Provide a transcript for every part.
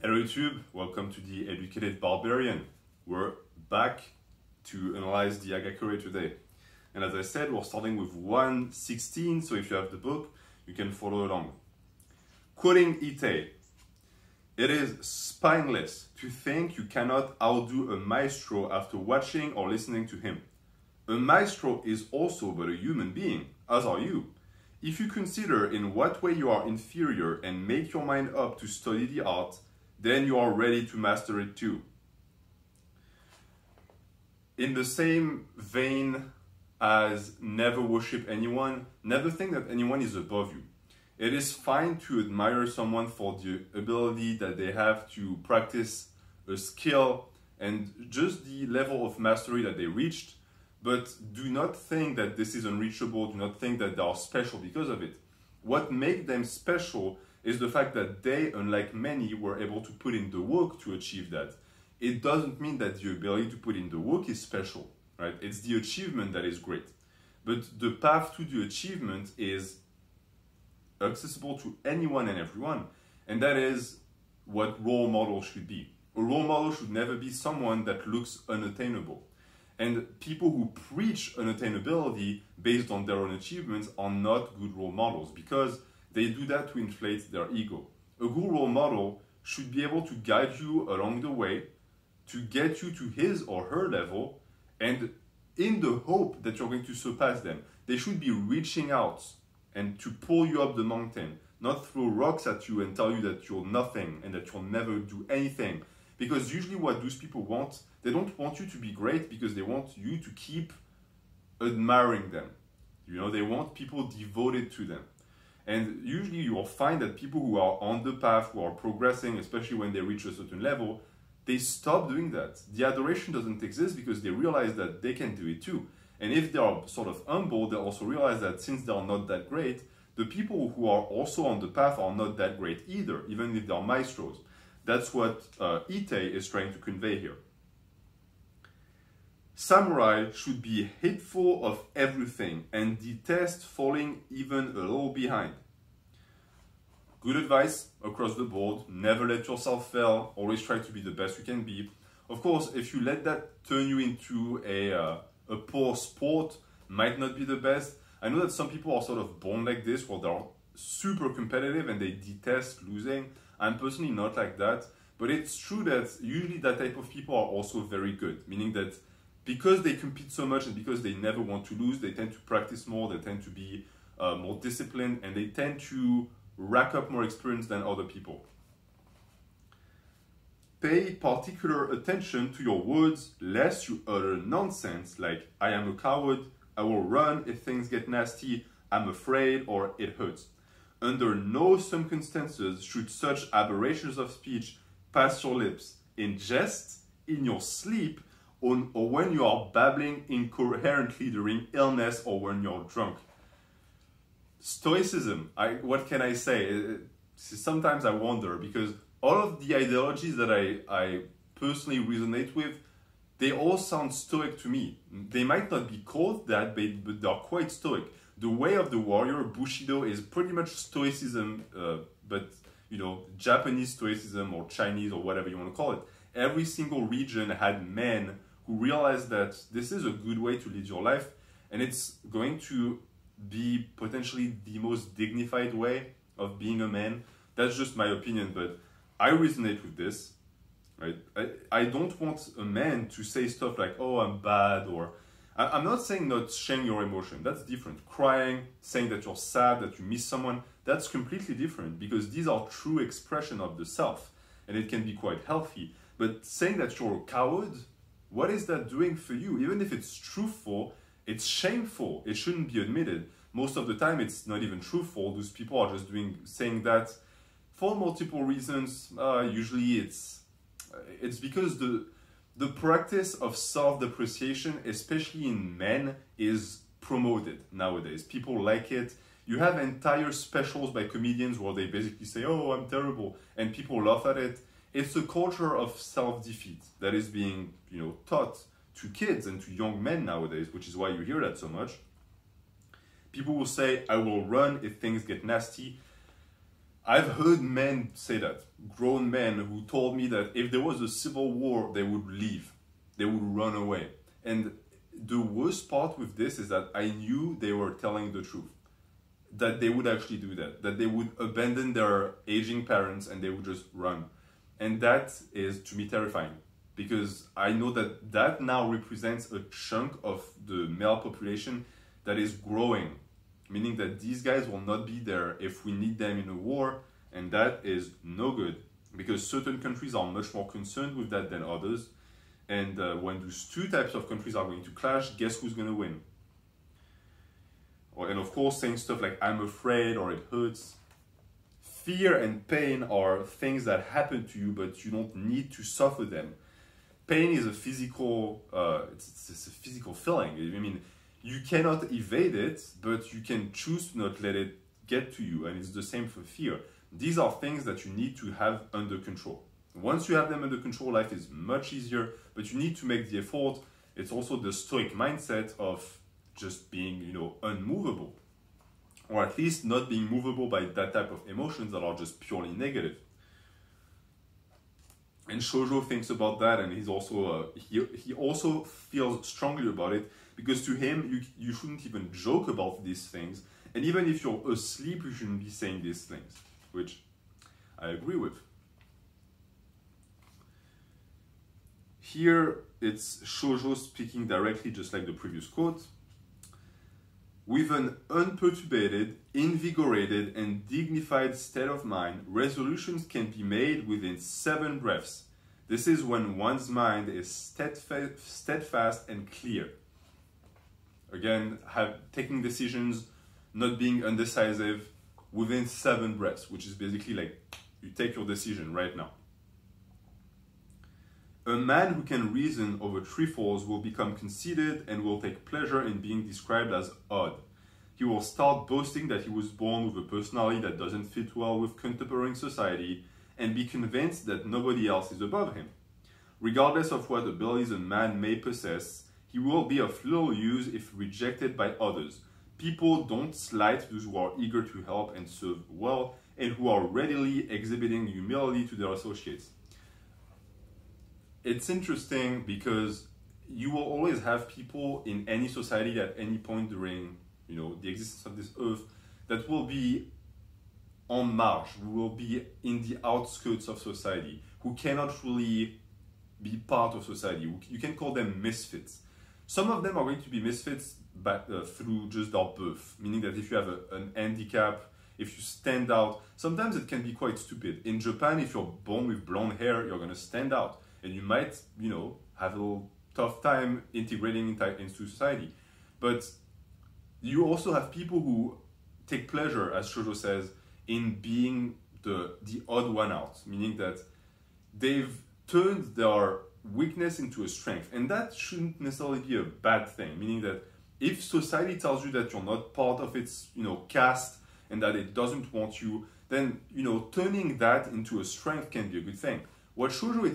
Hello YouTube, welcome to the Educated Barbarian. We're back to analyze the Hagakure today. And as I said, we're starting with 116, so if you have the book, you can follow along. Quoting Ite, "It is spineless to think you cannot outdo a maestro after watching or listening to him. A maestro is also but a human being, as are you. If you consider in what way you are inferior and make your mind up to study the art, then you are ready to master it too." In the same vein as never worship anyone, never think that anyone is above you. It is fine to admire someone for the ability that they have to practice a skill and just the level of mastery that they reached, but do not think that this is unreachable, do not think that they are special because of it. What makes them special is the fact that they, unlike many, were able to put in the work to achieve that. It doesn't mean that the ability to put in the work is special, right? It's the achievement that is great. But the path to the achievement is accessible to anyone and everyone, and that is what role models should be. A role model should never be someone that looks unattainable. And people who preach unattainability based on their own achievements are not good role models, because they do that to inflate their ego. A good role model should be able to guide you along the way to get you to his or her level, and in the hope that you're going to surpass them. They should be reaching out and to pull you up the mountain, not throw rocks at you and tell you that you're nothing and that you'll never do anything. Because usually what those people want, they don't want you to be great because they want you to keep admiring them. You know, they want people devoted to them. And usually you will find that people who are on the path, who are progressing, especially when they reach a certain level, they stop doing that. The adoration doesn't exist because they realize that they can do it too. And if they are sort of humble, they also realize that since they are not that great, the people who are also on the path are not that great either, even if they are maestros. That's what Ite is trying to convey here. Samurai should be hateful of everything and detest falling even a little behind. Good advice across the board. Never let yourself fail. Always try to be the best you can be. Of course, if you let that turn you into a poor sport, might not be the best. I know that some people are sort of born like this, where they're super competitive and they detest losing. I'm personally not like that. But it's true that usually that type of people are also very good, meaning that because they compete so much and because they never want to lose, they tend to practice more, they tend to be more disciplined, and they tend to rack up more experience than other people. Pay particular attention to your words lest you utter nonsense like "I am a coward," "I will run if things get nasty," "I'm afraid," or "it hurts." Under no circumstances should such aberrations of speech pass your lips, in jest, in your sleep, or when you are babbling incoherently during illness or when you're drunk. Stoicism, what can I say? Sometimes I wonder, because all of the ideologies that I personally resonate with, they all sound stoic to me. They might not be called that, but they're quite stoic. The way of the warrior, Bushido, is pretty much stoicism, but you know, Japanese stoicism or Chinese or whatever you want to call it. Every single region had men who realized that this is a good way to lead your life, and it's going to be potentially the most dignified way of being a man. That's just my opinion, but I resonate with this, right? I don't want a man to say stuff like, "Oh, I'm bad," or I'm not saying not sharing your emotion. That's different. Crying, saying that you're sad, that you miss someone, that's completely different, because these are true expression of the self, and it can be quite healthy. But saying that you're a coward, what is that doing for you? Even if it's truthful, it's shameful. It shouldn't be admitted. Most of the time, it's not even truthful. Those people are just saying that for multiple reasons. Usually, it's because the practice of self-depreciation, especially in men, is promoted nowadays. People like it. You have entire specials by comedians where they basically say, "Oh, I'm terrible," and people laugh at it. It's a culture of self-defeat that is being, taught to kids and to young men nowadays, which is why you hear that so much. People will say, "I will run if things get nasty." I've heard men say that, grown men who told me that if there was a civil war, they would leave, they would run away. And the worst part with this is that I knew they were telling the truth, that they would actually do that they would abandon their aging parents and they would just run. And that is, to me, terrifying, because I know that that now represents a chunk of the male population that is growing, meaning that these guys will not be there if we need them in a war, and that is no good, because certain countries are much more concerned with that than others. And when those two types of countries are going to clash, guess who's going to win? And of course, saying stuff like, I'm afraid, or it hurts. Fear and pain are things that happen to you, but you don't need to suffer them. Pain is a physical, it's a physical feeling. I mean, you cannot evade it, but you can choose to not let it get to you. And it's the same for fear. These are things that you need to have under control. Once you have them under control, life is much easier, but you need to make the effort. It's also the stoic mindset of just being, unmovable, or at least not being movable by that type of emotions that are just purely negative. And Shoujo thinks about that, and he's also he also feels strongly about it, because to him you shouldn't even joke about these things, and even if you're asleep, you shouldn't be saying these things, which I agree with. Here it's Shoujo speaking directly, just like the previous quote. With an unperturbed, invigorated, and dignified state of mind, resolutions can be made within 7 breaths. This is when one's mind is steadfast and clear. Again, taking decisions, not being undecisive, within 7 breaths, which is basically like you take your decision right now. A man who can reason over trifles will become conceited and will take pleasure in being described as odd. He will start boasting that he was born with a personality that doesn't fit well with contemporary society and be convinced that nobody else is above him. Regardless of what abilities a man may possess, he will be of little use if rejected by others. People don't slight those who are eager to help and serve well, and who are readily exhibiting humility to their associates. It's interesting because you will always have people in any society at any point during the existence of this earth that will be en marge, who will be in the outskirts of society, who cannot really be part of society. You can call them misfits. Some of them are going to be misfits through just their birth, meaning that if you have an handicap, if you stand out, sometimes it can be quite stupid. In Japan, if you're born with blonde hair, you're going to stand out. And you might, have a little tough time integrating into society. But you also have people who take pleasure, as Shoujo says, in being the odd one out, meaning that they've turned their weakness into a strength. And that shouldn't necessarily be a bad thing, meaning that if society tells you that you're not part of its, caste, and that it doesn't want you, then, turning that into a strength can be a good thing. What Shoujo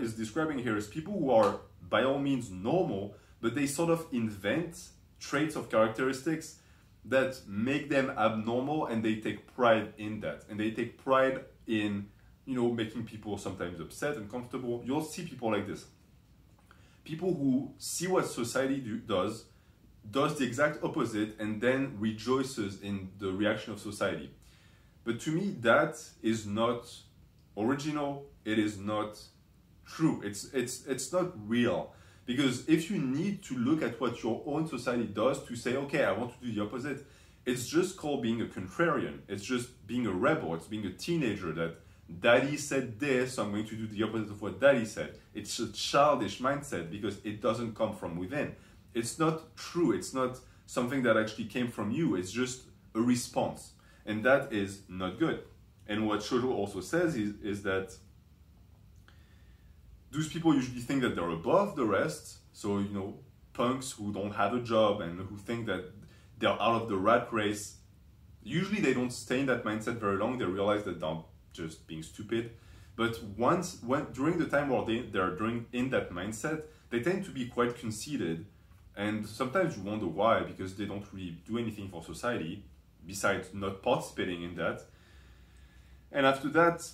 is describing here is people who are, by all means, normal, but they sort of invent traits of characteristics that make them abnormal, and they take pride in that. And they take pride in, making people sometimes upset and uncomfortable. You'll see people like this. People who see what society does the exact opposite, and then rejoices in the reaction of society. But to me, that is not original. It is not true. It's not real. Because if you need to look at what your own society does to say, okay, I want to do the opposite, it's just called being a contrarian. It's just being a rebel. It's being a teenager that daddy said this, so I'm going to do the opposite of what daddy said. It's a childish mindset because it doesn't come from within. It's not true. It's not something that actually came from you. It's just a response. And that is not good. And what Shoujo also says is that those people usually think that they're above the rest. So, punks who don't have a job and who think that they're out of the rat race, usually they don't stay in that mindset very long. They realize that they're just being stupid. But during the time where they're in that mindset, they tend to be quite conceited. And sometimes you wonder why, because they don't really do anything for society besides not participating in that. And after that,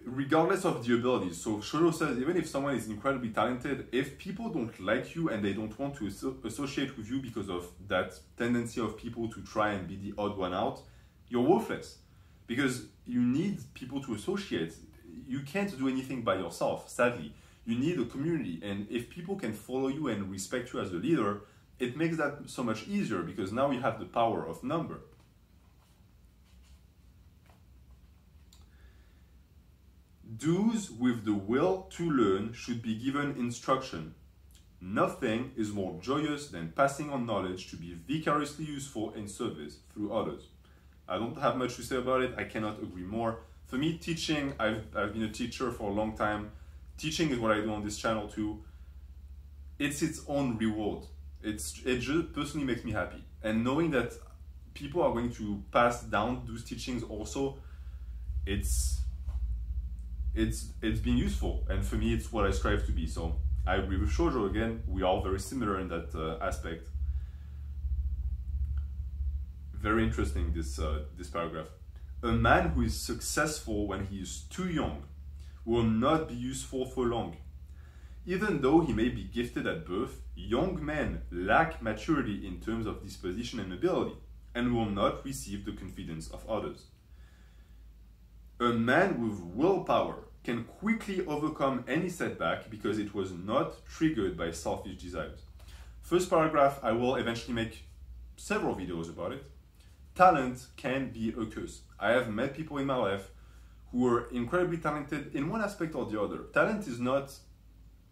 regardless of the abilities, so Shoujo says even if someone is incredibly talented, if people don't like you and they don't want to associate with you because of that tendency of people to try and be the odd one out, you're worthless. Because you need people to associate. You can't do anything by yourself, sadly. You need a community, and if people can follow you and respect you as a leader, it makes that so much easier because now you have the power of number. Those with the will to learn should be given instruction. Nothing is more joyous than passing on knowledge to be vicariously useful in service through others. I don't have much to say about it. I cannot agree more. For me, teaching, I've been a teacher for a long time. Teaching is what I do on this channel too. It's its own reward. It just personally makes me happy. And knowing that people are going to pass down those teachings also, it's been useful. And for me, it's what I strive to be. So I agree with Shoujo again. We are very similar in that aspect. Very interesting, this paragraph. A man who is successful when he is too young will not be useful for long. Even though he may be gifted at birth, young men lack maturity in terms of disposition and ability, and will not receive the confidence of others. A man with willpower can quickly overcome any setback because it was not triggered by selfish desires. First paragraph, I will eventually make several videos about it. Talent can be a curse. I have met people in my life who are incredibly talented in one aspect or the other. Talent is not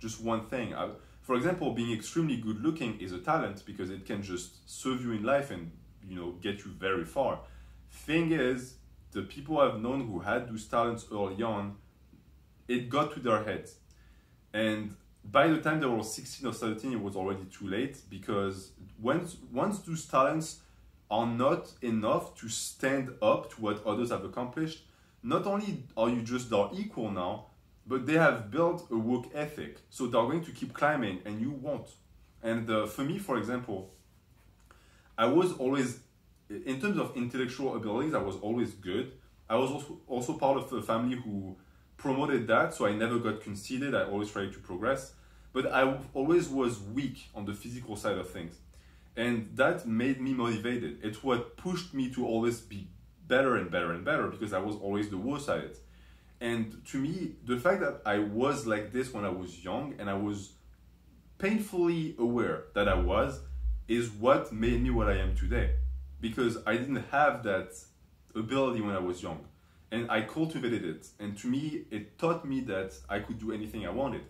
just one thing. For example, being extremely good looking is a talent because it can just serve you in life and, you know, get you very far. Thing is, the people I've known who had those talents early on, it got to their heads. And by the time they were 16 or 17, it was already too late because once those talents are not enough to stand up to what others have accomplished, not only are you just their equal now, but they have built a work ethic. So they're going to keep climbing and you won't. And for me, for example, I was always, in terms of intellectual abilities, I was always good. I was also part of a family who promoted that, so I never got conceited. I always tried to progress. But I always was weak on the physical side of things. And that made me motivated. It's what pushed me to always be better and better and better because I was always the worst at it. And to me, the fact that I was like this when I was young and I was painfully aware that I was, is what made me what I am today. Because I didn't have that ability when I was young. And I cultivated it. And to me, it taught me that I could do anything I wanted.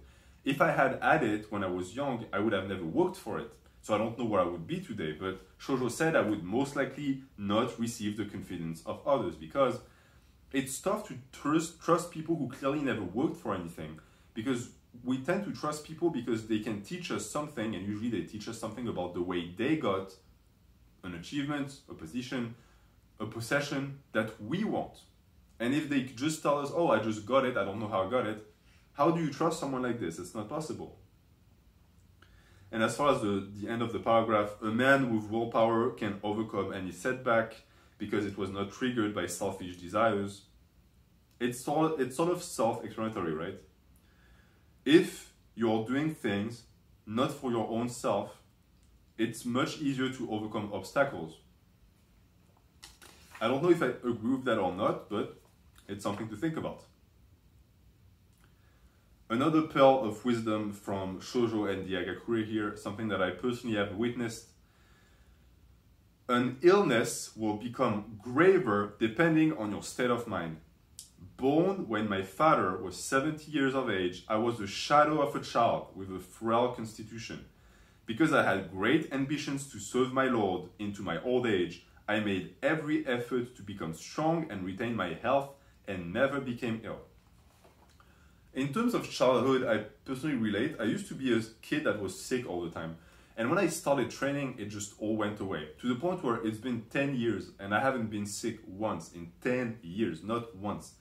If I had had it when I was young, I would have never worked for it. So I don't know where I would be today, but Shoujo said I would most likely not receive the confidence of others because it's tough to trust people who clearly never worked for anything, because we tend to trust people because they can teach us something, and usually they teach us something about the way they got an achievement, a position, a possession that we want. And if they just tell us, oh, I just got it, I don't know how I got it, how do you trust someone like this? It's not possible. And as far as the end of the paragraph, a man with willpower can overcome any setback because it was not triggered by selfish desires. It's sort of self-explanatory, right? If you're doing things not for your own self, it's much easier to overcome obstacles. I don't know if I agree with that or not, but it's something to think about. Another pearl of wisdom from Shoujo and the Hagakure here, something that I personally have witnessed. An illness will become graver depending on your state of mind. Born when my father was 70 years of age, I was the shadow of a child with a frail constitution. Because I had great ambitions to serve my Lord into my old age, I made every effort to become strong and retain my health and never became ill. In terms of childhood, I personally relate. I used to be a kid that was sick all the time. And when I started training, it just all went away. To the point where it's been 10 years and I haven't been sick once in 10 years, not once.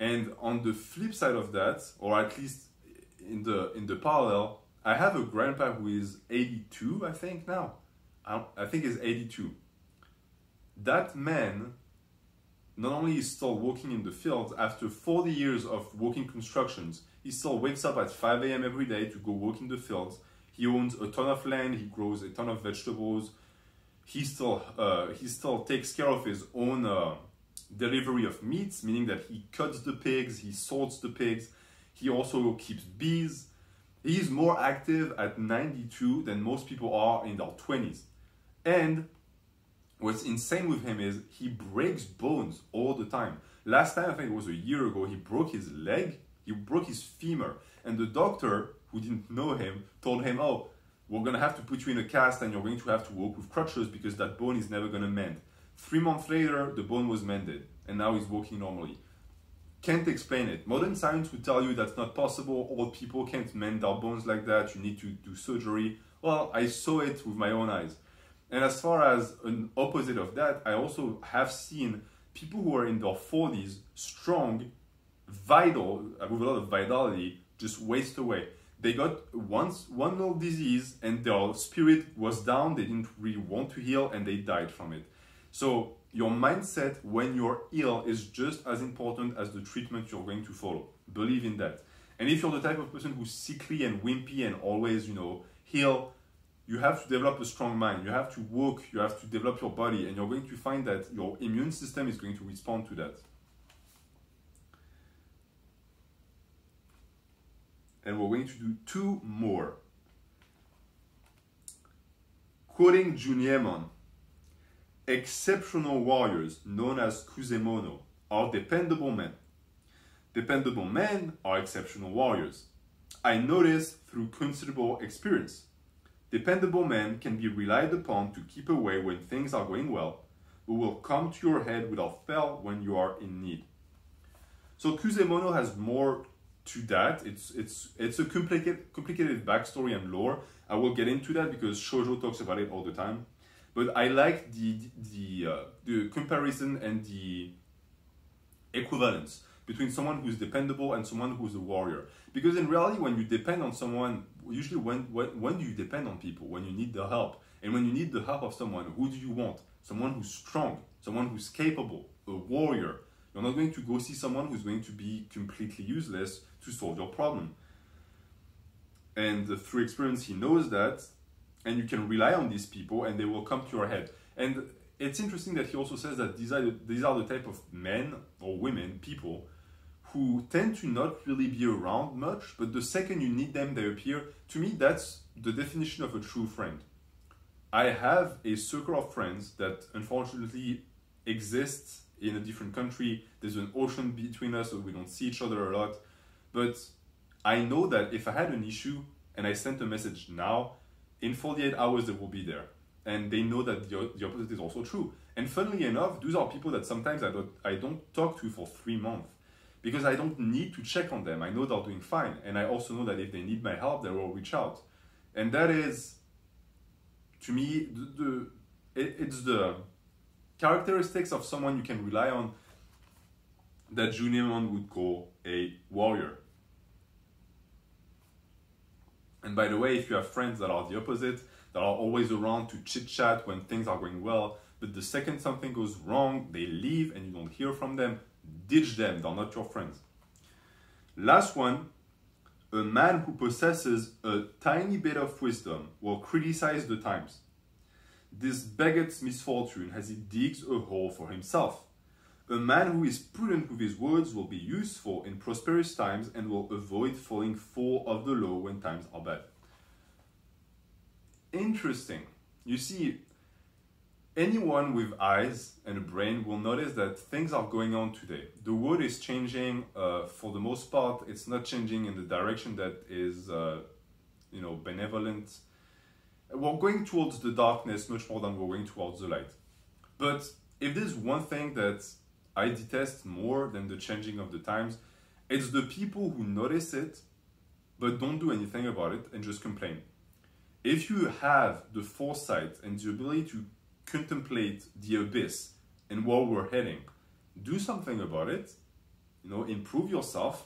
And on the flip side of that, or at least in the parallel, I have a grandpa who is 82, I think now. I think he's 82. That man not only is still working in the field, after 40 years of working constructions, he still wakes up at 5 a.m. every day to go work in the fields. He owns a ton of land, he grows a ton of vegetables. He still takes care of his own delivery of meats, meaning that he cuts the pigs, he sorts the pigs, he also keeps bees. He's more active at 92 than most people are in their 20s. And what's insane with him is he breaks bones all the time. Last time, I think it was a year ago, he broke his leg, he broke his femur. And the doctor, who didn't know him, told him, oh, we're gonna have to put you in a cast and you're going to have to walk with crutches because that bone is never gonna mend. 3 months later, the bone was mended and now he's walking normally. Can't explain it. Modern science would tell you that's not possible. Old people can't mend their bones like that. You need to do surgery. Well, I saw it with my own eyes. And as far as an opposite of that, I also have seen people who are in their 40s, strong, vital, with a lot of vitality, just waste away. They got one little disease and their spirit was down. They didn't really want to heal and they died from it. So your mindset when you're ill is just as important as the treatment you're going to follow. Believe in that. And if you're the type of person who's sickly and wimpy and always, heal, you have to develop a strong mind. You have to work, you have to develop your body, and you're going to find that your immune system is going to respond to that. And we're going to do 2 more. Quoting Junyemon, exceptional warriors, known as Kuzemono, are dependable men. Dependable men are exceptional warriors. I notice through considerable experience. Dependable men can be relied upon to keep away when things are going well, but will come to your head without fail when you are in need. So Kuzemono has more to that. It's a complicated backstory and lore. I will get into that because shoujo talks about it all the time. But I like the comparison and the equivalence between someone who's dependable and someone who's a warrior. Because in reality, when you depend on someone, usually when do you depend on people? When you need the help. And when you need the help of someone, who do you want? Someone who's strong, someone who's capable, a warrior. You're not going to go see someone who's going to be completely useless to solve your problem. And through experience, he knows that. And you can rely on these people and they will come to your head. And it's interesting that he also says that these are the type of men or women, people, who tend to not really be around much, but the second you need them, they appear. To me, that's the definition of a true friend. I have a circle of friends that unfortunately exists in a different country. There's an ocean between us, so we don't see each other a lot. But I know that if I had an issue and I sent a message now, in 48 hours they will be there. And they know that the opposite is also true. And funnily enough, those are people that sometimes I don't talk to for 3 months. Because I don't need to check on them. I know they're doing fine. And I also know that if they need my help, they will reach out. And that is, to me, it's the characteristics of someone you can rely on that Junyemon would call a warrior. And by the way, if you have friends that are the opposite, that are always around to chit-chat when things are going well, but the second something goes wrong, they leave and you don't hear from them, ditch them, they're not your friends. Last one, a man who possesses a tiny bit of wisdom will criticize the times. This begets misfortune as he digs a hole for himself. A man who is prudent with his words will be useful in prosperous times and will avoid falling full of the law when times are bad. Interesting. You see, anyone with eyes and a brain will notice that things are going on today. The world is changing. For the most part, it's not changing in the direction that is, benevolent. We're going towards the darkness much more than we're going towards the light. But if there's one thing that I detest more than the changing of the times, it's the people who notice it, but don't do anything about it and just complain. If you have the foresight and the ability to contemplate the abyss and where we're heading, do something about it, improve yourself,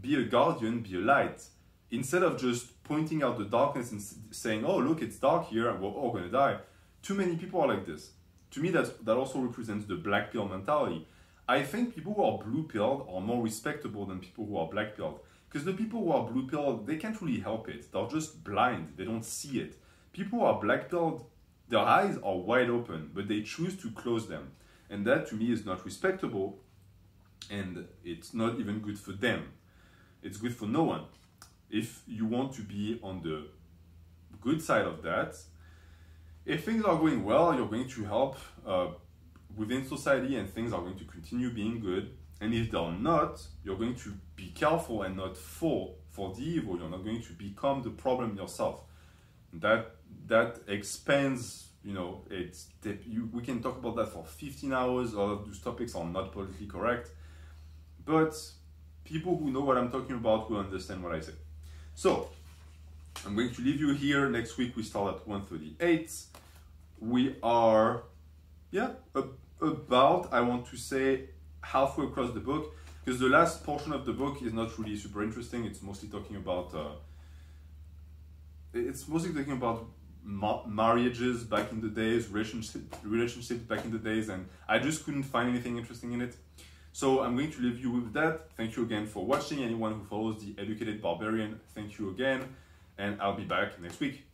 be a guardian, be a light, instead of just pointing out the darkness and saying, oh, look, it's dark here and we're all going to die. Too many people are like this. To me, that also represents the black pill mentality. I think people who are blue-pilled are more respectable than people who are black-pilled. Because the people who are blue-pilled, they can't really help it. They're just blind. They don't see it. People who are black-pilled, their eyes are wide open, but they choose to close them. And that, to me, is not respectable. And it's not even good for them. It's good for no one. If you want to be on the good side of that, if things are going well, you're going to help within society and things are going to continue being good. And if they're not, you're going to be careful and not fall for the evil. You're not going to become the problem yourself. That expands, you know, we can talk about that for 15 hours. All of those topics are not politically correct. But people who know what I'm talking about will understand what I say. So, I'm going to leave you here. Next week we start at 1:38. We are, about, I want to say, halfway across the book, because the last portion of the book is not really super interesting. It's mostly talking about marriages back in the days, relationships back in the days, and I just couldn't find anything interesting in it. So I'm going to leave you with that. Thank you again for watching. Anyone who follows The Educated Barbarian, thank you again, and I'll be back next week.